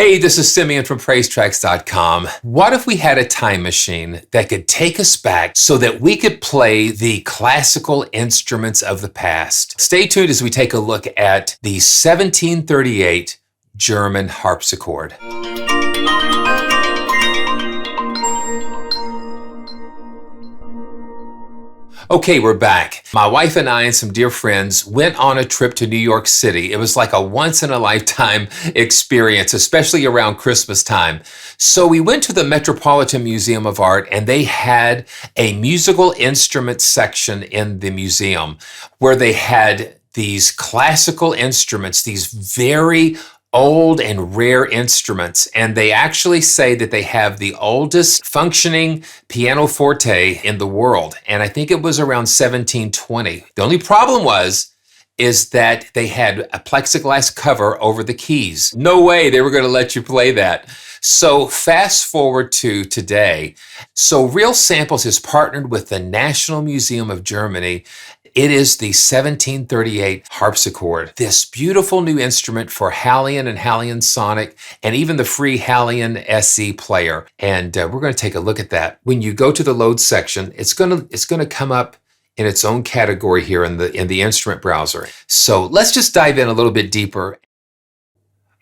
Hey, this is Simeon from PraiseTracks.com. What if we had a time machine that could take us back so that we could play the classical instruments of the past? Stay tuned as we take a look at the 1738 German harpsichord. Okay, we're back. My wife and I and some dear friends went on a trip to New York City. It was like a once-in-a-lifetime experience, especially around Christmas time. So we went to the Metropolitan Museum of Art, and they had a musical instrument section in the museum where they had these classical instruments, these very old and rare instruments, and they actually say that they have the oldest functioning pianoforte in the world, and I think it was around 1720. The only problem is that they had a plexiglass cover over the keys. No way they were going to let you play that. So fast forward to today. So Realsamples has partnered with the National Museum of Germany. It is the 1738 harpsichord, this beautiful new instrument for HALion and HALion Sonic, and even the free HALion SE player. And we're going to take a look at that. When you go to the load section, it's going to come up in its own category here in the instrument browser. So let's just dive in a little bit deeper.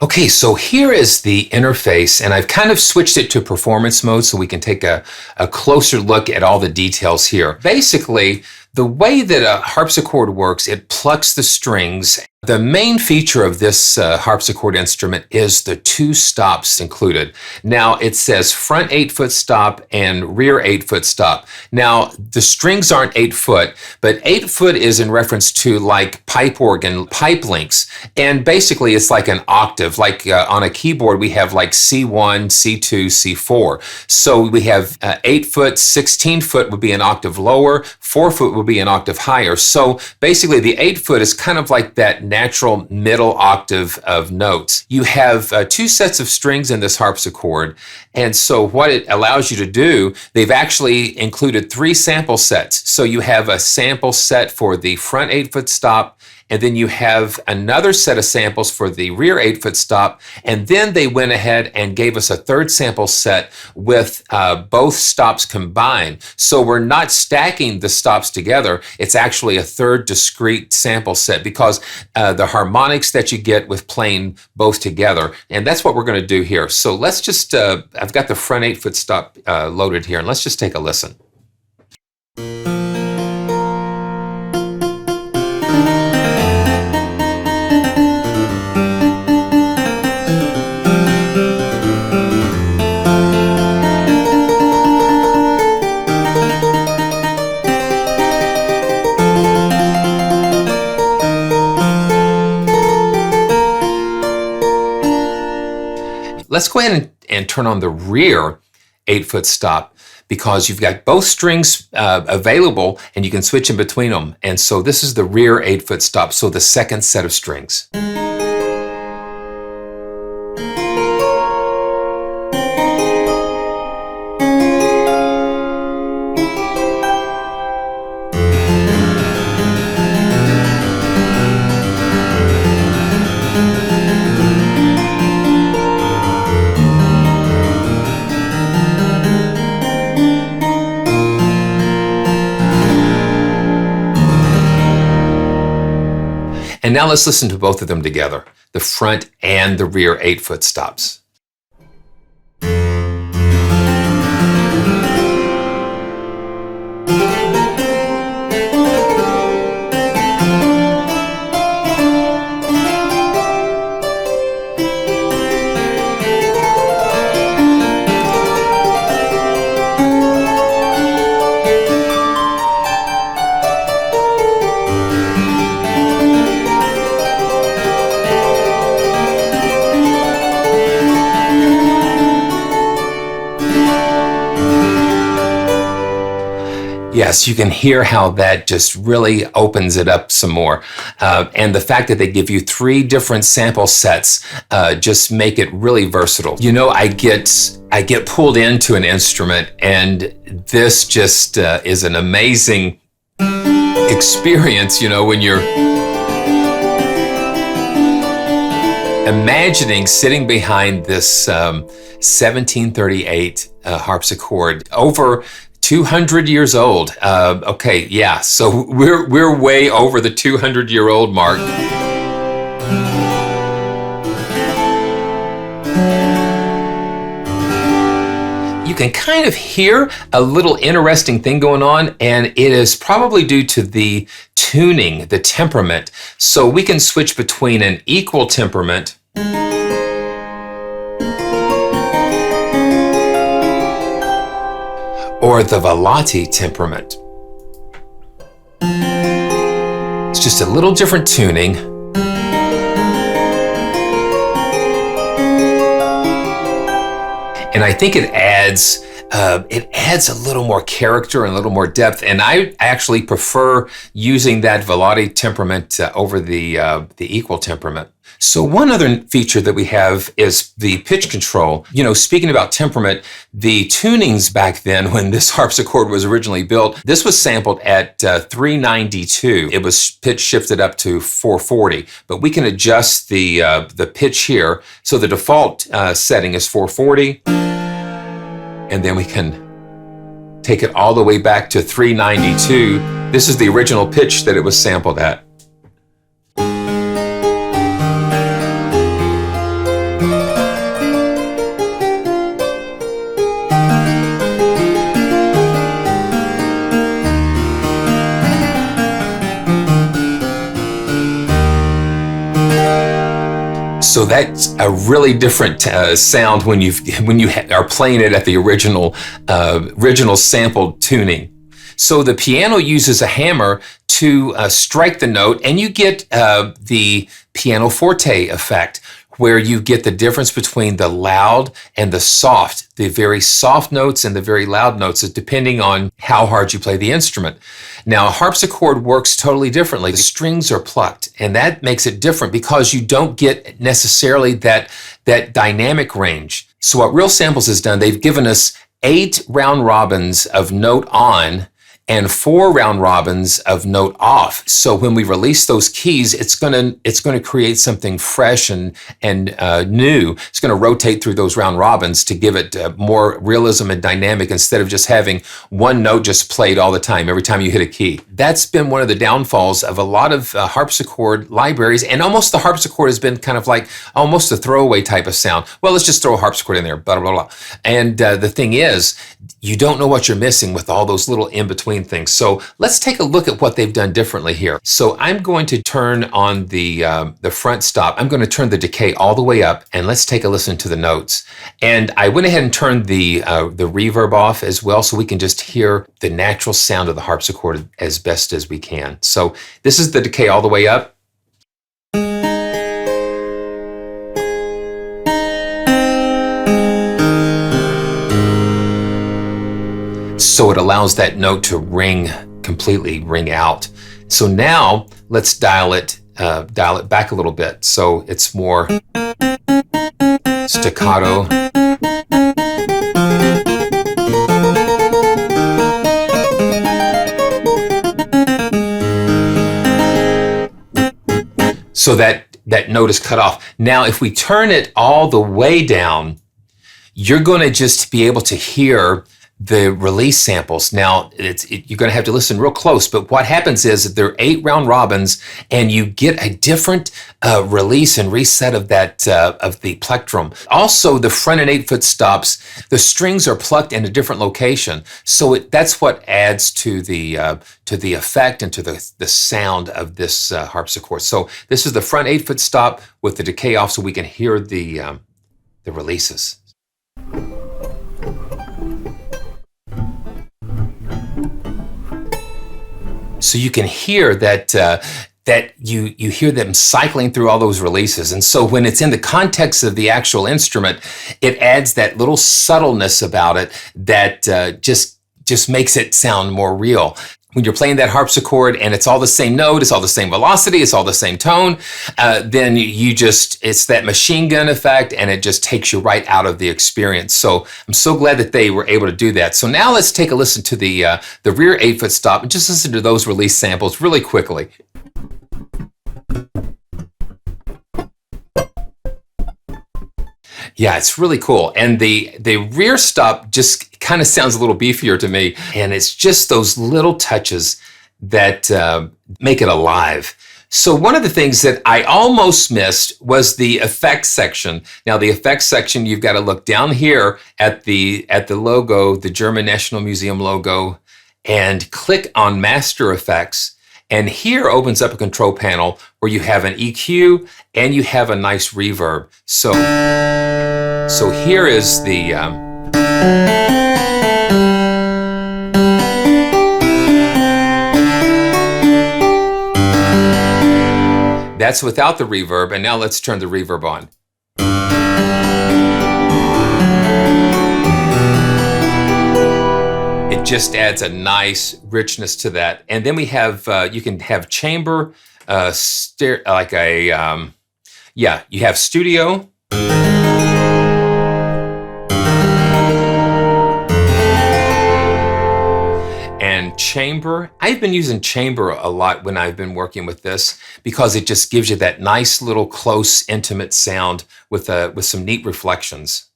Okay, so here is the interface, and I've kind of switched it to performance mode so we can take a closer look at all the details here. Basically, the way that a harpsichord works, it plucks the strings. The main feature of this harpsichord instrument is the two stops included. Now, it says front 8-foot stop and rear 8-foot stop. Now, the strings aren't 8 foot, but 8 foot is in reference to like pipe organ, pipe lengths. And basically, it's like an octave. Like on a keyboard, we have like C1, C2, C4. So we have 8 foot, 16 foot would be an octave lower, 4 foot would be an octave higher. So basically, the 8 foot is kind of like that natural middle octave of notes. You have two sets of strings in this harpsichord, and so what it allows you to do, they've actually included 3 sample sets. So you have a sample set for the front 8-foot stop, and then you have another set of samples for the rear 8-foot stop, and then they went ahead and gave us a third sample set with both stops combined. So we're not stacking the stops together, it's actually a third discrete sample set because the harmonics that you get with playing both together, and that's what we're going to do here. So let's just, I've got the front 8-foot stop loaded here, and let's just take a listen. Let's go ahead and turn on the rear 8-foot stop because you've got both strings available and you can switch in between them. And so this is the rear 8-foot stop, so the second set of strings. And now let's listen to both of them together, the front and the rear 8-foot stops. Yes, you can hear how that just really opens it up some more. And the fact that they give you 3 different sample sets just make it really versatile. You know, I get pulled into an instrument, and this just is an amazing experience, you know, when you're imagining sitting behind this 1738 harpsichord, over 200 years old. Okay, yeah, so we're way over the 200-year-old mark. You can kind of hear a little interesting thing going on, and it is probably due to the tuning, the temperament. So we can switch between an equal temperament or the velati temperament. It's just a little different tuning. And I think it adds a little more character and a little more depth. And I actually prefer using that velati temperament over the equal temperament. So one other feature that we have is the pitch control. You know, speaking about temperament, the tunings back then when this harpsichord was originally built, this was sampled at 392. It was pitch shifted up to 440, but we can adjust the pitch here. So the default setting is 440, and then we can take it all the way back to 392. This is the original pitch that it was sampled at. So that's a really different sound when you are playing it at the original sampled tuning. So the piano uses a hammer to strike the note, and you get the pianoforte effect, where you get the difference between the loud and the soft, the very soft notes and the very loud notes, depending on how hard you play the instrument. Now, a harpsichord works totally differently. The strings are plucked, and that makes it different because you don't get necessarily that dynamic range. So what Realsamples has done, they've given us 8 round robins of note on and 4 round robins of note off. So when we release those keys, it's gonna create something fresh and new. It's gonna rotate through those round robins to give it more realism and dynamic, instead of just having one note just played all the time, every time you hit a key. That's been one of the downfalls of a lot of harpsichord libraries, and almost the harpsichord has been kind of like almost a throwaway type of sound. Well, let's just throw a harpsichord in there, blah, blah, blah. And the thing is, you don't know what you're missing with all those little in-between things. So let's take a look at what they've done differently here. So I'm going to turn on the front stop. I'm going to turn the decay all the way up, and let's take a listen to the notes. And I went ahead and turned the reverb off as well, so we can just hear the natural sound of the harpsichord as best as we can. So this is the decay all the way up. So it allows that note to completely ring out. So now let's dial it back a little bit. So it's more staccato. So that note is cut off. Now, if we turn it all the way down, you're going to just be able to hear the release samples. Now, you're going to have to listen real close, but what happens is that there are 8 round robins, and you get a different release and reset of that of the plectrum. Also, the front and 8-foot stops, the strings are plucked in a different location, so that's what adds to the effect and to the sound of this harpsichord. So this is the front 8-foot stop with the decay off, so we can hear the releases. So you can hear that you hear them cycling through all those releases. And so when it's in the context of the actual instrument, it adds that little subtleness about it that just makes it sound more real. When you're playing that harpsichord and it's all the same note, it's all the same velocity, it's all the same tone, then it's that machine gun effect, and it just takes you right out of the experience. So I'm so glad that they were able to do that. So now let's take a listen to the rear 8-foot stop and just listen to those release samples really quickly. Yeah, it's really cool. And the rear stop just kind of sounds a little beefier to me. And it's just those little touches that make it alive. So one of the things that I almost missed was the effects section. Now the effects section, you've got to look down here at the logo, the German National Museum logo, and click on Master Effects. And here opens up a control panel where you have an EQ and you have a nice reverb. So here is the that's without the reverb, and now let's turn the reverb on. It just adds a nice richness to that. And then we have, you can have chamber, you have studio. And chamber. I've been using chamber a lot when I've been working with this because it just gives you that nice little close, intimate sound with some neat reflections.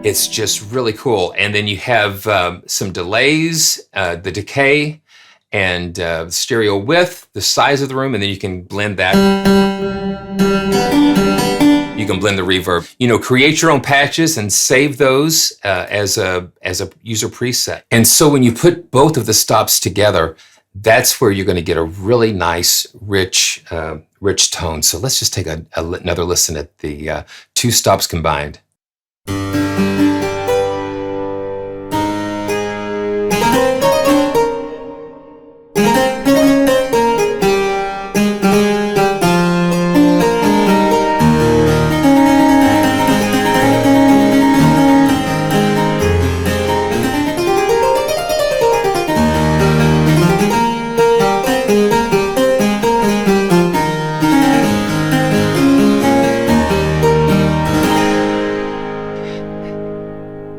It's just really cool. And then you have some delays, the decay, and stereo width, the size of the room, and then you can blend that. You can blend the reverb. You know, create your own patches and save those as a user preset. And so when you put both of the stops together, that's where you're going to get a really nice, rich tone. So let's just take another listen at the two stops combined.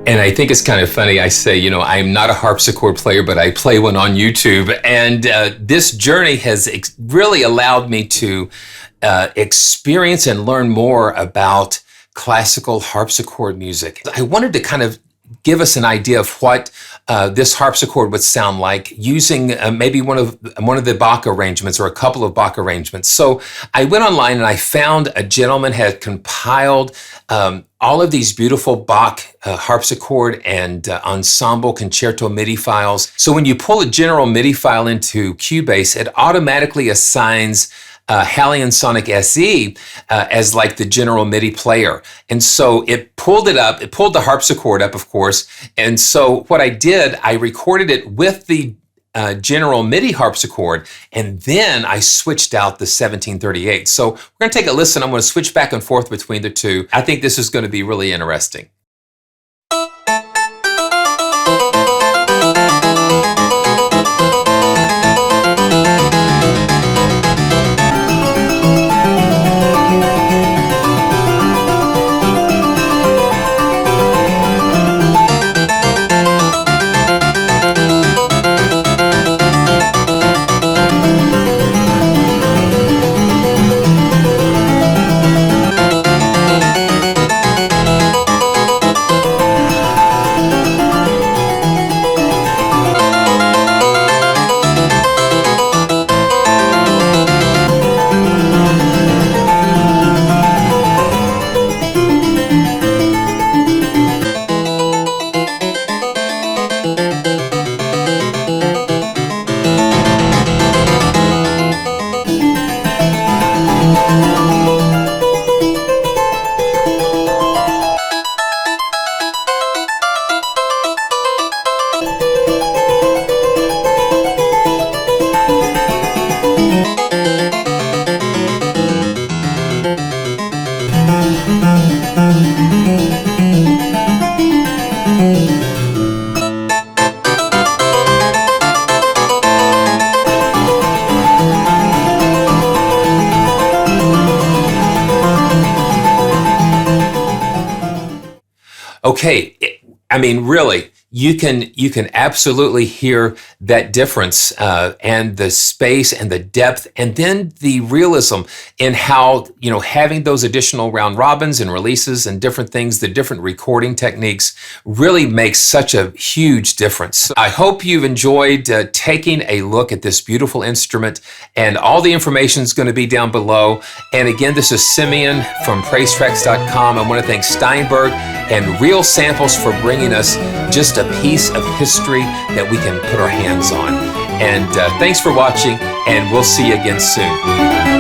And I think it's kind of funny. I say, you know, I'm not a harpsichord player, but I play one on YouTube. And this journey has really allowed me to experience and learn more about classical harpsichord music. I wanted to kind of give us an idea of what this harpsichord would sound like using maybe one of the Bach arrangements or a couple of Bach arrangements. So I went online and I found a gentleman had compiled all of these beautiful Bach harpsichord and ensemble concerto MIDI files. So when you pull a general MIDI file into Cubase, it automatically assigns HALion Sonic SE as like the general MIDI player. And so it pulled it up, it pulled the harpsichord up, of course. And so what I did, I recorded it with the general MIDI harpsichord, and then I switched out the 1738. So we're going to take a listen. I'm going to switch back and forth between the two. I think this is going to be really interesting. Okay, I mean, really, you can absolutely hear that difference and the space and the depth, and then the realism in how, you know, having those additional round robins and releases and different things, the different recording techniques really makes such a huge difference. I hope you've enjoyed taking a look at this beautiful instrument, and all the information is going to be down below. And again, this is Simeon from PraiseTracks.com. I want to thank Steinberg and Realsamples for bringing us just a piece of history that we can put our hands on. And thanks for watching, and we'll see you again soon.